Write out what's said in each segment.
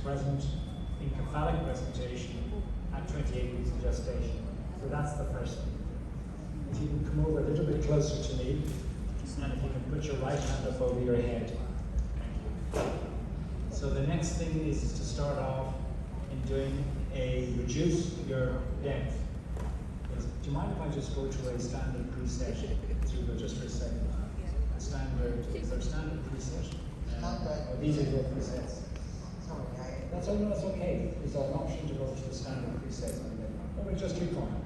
present in cephalic presentation at 28 weeks of gestation. So that's the first thing. If you can come over a little bit closer to me, and if you can put your right hand up over your head. Thank you. So the next thing is to start off in doing reduce your depth. Do you mind if I just go to a standard preset? Just for a second. Is there a standard preset? These are your presets. That's okay. Is there an option to go to the standard presets? Oh, we'll just keep going.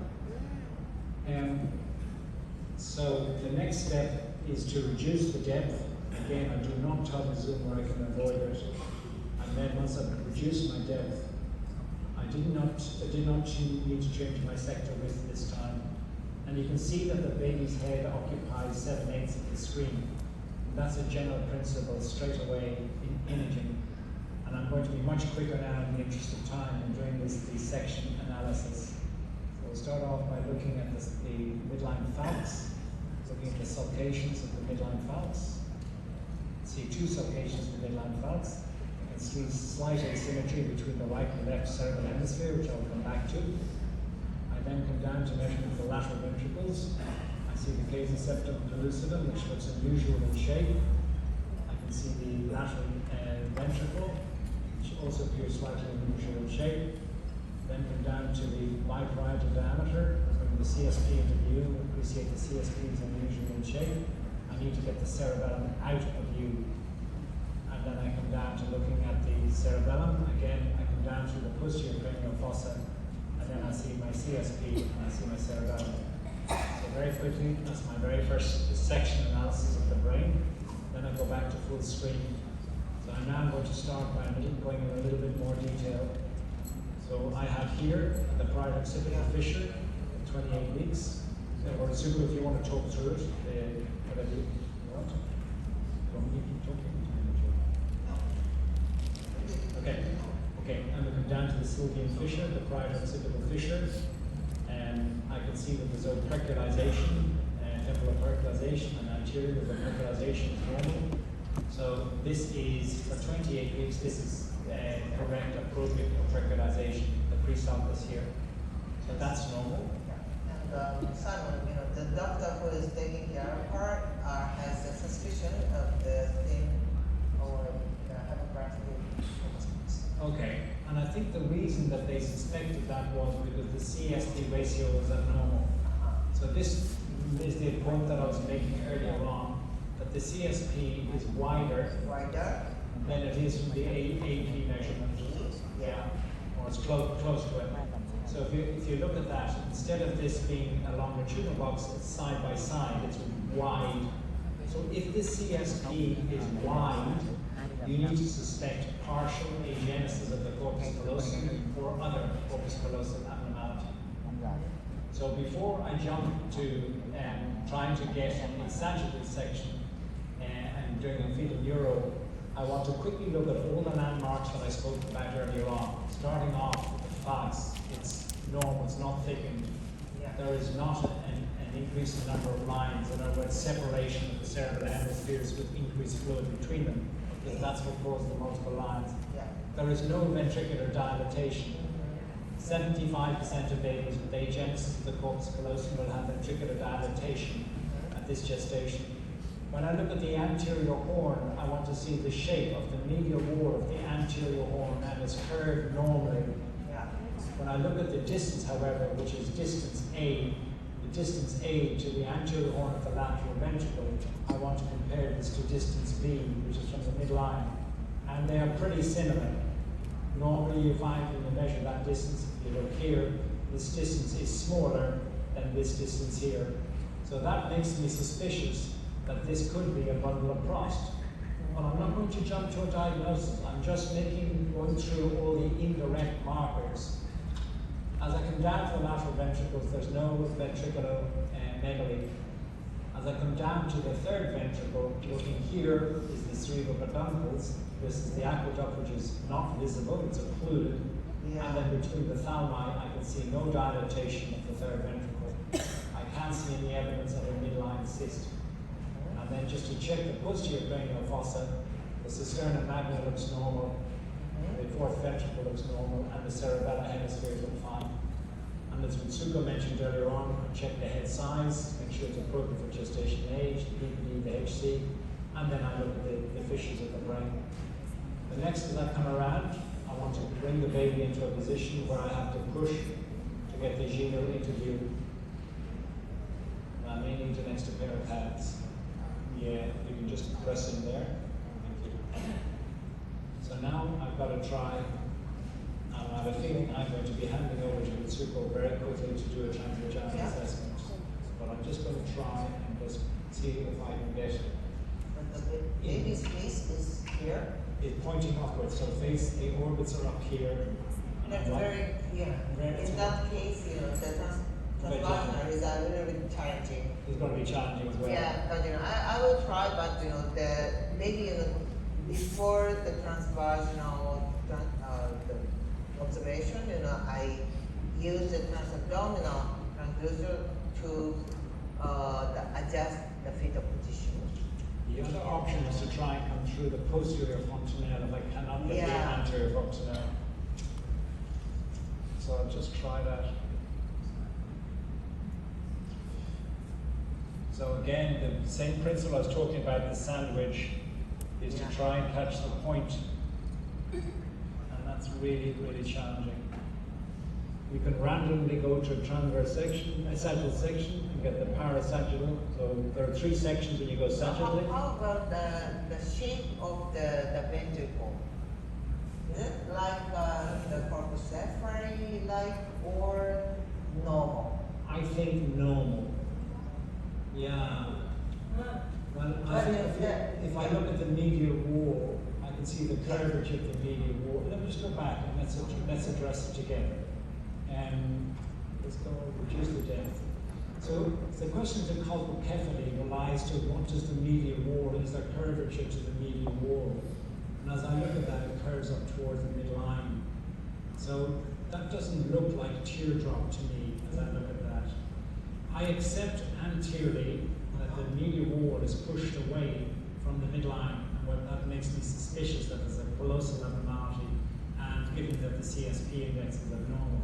So the next step is to reduce the depth. Again, I do not toggle zoom where I can avoid it. And then once I've reduced my depth, I did not need to change my sector width this time. And you can see that the baby's head occupies 7/8 of the screen. That's a general principle straight away in imaging. And I'm going to be much quicker now in the interest of time in doing the section analysis. So we'll start off by looking at the midline falx, looking at the sulcations of the midline falx. See two sulcations of the midline falx. You can see slight asymmetry between the right and left cerebral hemisphere, which I'll come back to. I then come down to measurement of the lateral ventricles. I see the cava septum pellucidum, which looks unusual in shape. I can see the lateral ventricle, which also appears slightly unusual in shape. Then come down to the biparietal diameter, bring the CSP into view, appreciate the CSP is unusual in shape. I need to get the cerebellum out of view. And then I come down to looking at the cerebellum. Again, I come down to the posterior cranial fossa, and then I see my CSP and I see my cerebellum. So very quickly, that's my very first section analysis of the brain. Then I go back to full screen. So I'm now going to start by going in a little bit more detail. So I have here the parietal occipital fissure at 28 weeks. Or super if you want to talk through it, whatever you want. Don't need to talk anytime. Okay, and we come down to the Sylvian fissure, the parietal occipital fissure. And I can see that there's operculization, temporal operculization, and anterior with operculization is normal. So this is, for 28 weeks, this is correct, appropriate operculization, the pre-sulcus here. So that's normal. And Simon, the doctor who is taking care of her has a suspicion of the thing or hypoplastic. Okay, and I think the reason that they suspected that was because the CSP ratio was abnormal. So this is the point that I was making earlier on, that the CSP is wider than it is from the AP measurement. Yeah, or it's close to it. So if you look at that, instead of this being a longitudinal box, it's side by side, it's wide. So if the CSP is wide, you need to suspect partial agenesis of the corpus callosum or other corpus callosum abnormality. So before I jump to trying to get a sagittal section and doing a fetal neuro, I want to quickly look at all the landmarks that I spoke about earlier on. Starting off with the falx, it's normal, it's not thickened. There is not an increase in the number of lines. In other words, separation of the cerebral hemispheres with increased fluid between them, because that's what causes the multiple lines. There is no ventricular dilatation. 75% of babies with agenesis of the corpus callosum will have ventricular dilatation at this gestation. When I look at the anterior horn, I want to see the shape of the medial wall of the anterior horn, and it's curved normally. When I look at the distance, however, which is distance A, the distance A to the anterior horn of the lateral ventricle, I want to compare this to distance B, which is from the midline. And they are pretty similar. Normally you find when you measure that distance, if you look here, this distance is smaller than this distance here. So that makes me suspicious that this could be a bundle of Prost. But I'm not going to jump to a diagnosis. I'm just going through all the indirect markers. As I come down to the lateral ventricles, there's no ventriculomegaly. As I come down to the third ventricle, looking here is the cerebral peduncles. This is the aqueduct, which is not visible, it's occluded. And then between the thalmi, I can see no dilatation of the third ventricle. I can't see any evidence of a midline cyst. And then just to check the posterior cranial fossa, the cisterna magna looks normal. The fourth ventricle looks normal, and the cerebellar hemispheres look fine. And as Mitsuko mentioned earlier on, check the head size, make sure it's appropriate for gestation age, the PPD, the HC, and then I look at the fissures of the brain. The next, as I come around, I want to bring the baby into a position where I have to push to get the genome into view. I may need an extra pair of hands. Yeah, you can just press in there. Thank you. So now I've got to try, I have a feeling I'm going to be handing over to Mitsuko very quickly to do a transvaginal assessment. But I'm just going to try and just see if I can get it. But the baby's face is here. It's pointing upwards, so face, the orbits are up here. That's very clear. In that case, you know, the transvaginal is a little bit challenging. It's going to be challenging as well. Yeah, but you know, I will try, but you know, maybe before the transvaginal the observation, you know, I use the transabdominal transducer to adjust the fetal position. The other option is to try and come through the posterior fontanelle if I cannot get the anterior fontanelle. So I'll just try that. So again, the same principle I was talking about, the sandwich, is to try and catch the point. And that's really, really challenging. You can randomly go to a transverse section, a sagittal section, and get the parasagittal. So there are 3 sections when you go sagittally. How about the shape of the ventricle? Is it like the corpus sapphire like or normal? I think normal. Yeah. Well, I think if I look at the medial wall, I can see the curvature of the medial wall. Let me just go back and let's address it together. Let's go reduce the depth. So the question of the colpocephaly relies to what does the medial wall, is there curvature to the medial wall? And as I look at that, it curves up towards the midline. So that doesn't look like teardrop to me as I look at that. I accept anteriorly that the medial wall is pushed away from the midline, and what that makes me suspicious that there's a callosal abnormality, and given that the CSP index is abnormal.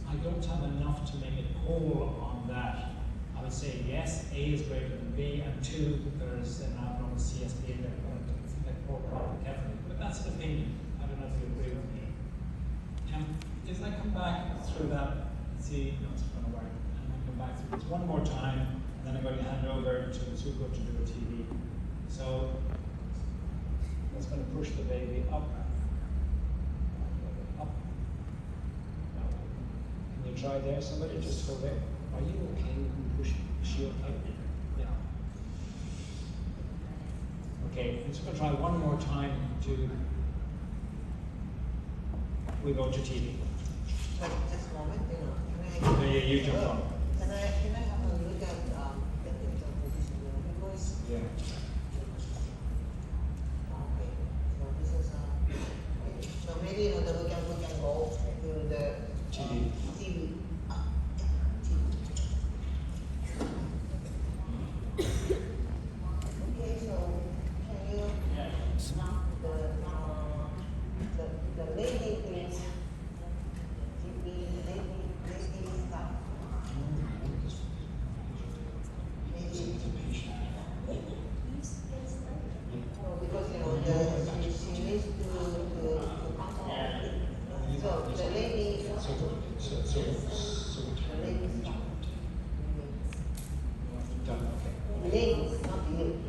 I don't have enough to make a call on that. I would say yes, A is greater than B, and 2, there's an abnormal CSP index. But that's an opinion. I don't know if you agree with me. If I come back through that and see, no, it's going to work, and I come back through this one more time, and then I'm going to hand over to Mitsuko to do a TV. So that's going to push the baby up. Can you try there? Somebody just go there. Are you okay when you push the shield tight? Yeah. Okay, I'm just going to try one more time to. We go to TV. But just a moment, you know, Yeah, you jump on. Can I have a look at the fetal position because Yeah. okay, so this is okay. So maybe you know that we can go to the TV. TV. Okay, so can you the lady please TV lady stuff. Maybe no, because you know she needs to come out. So the lady Done, okay. ladies, not you.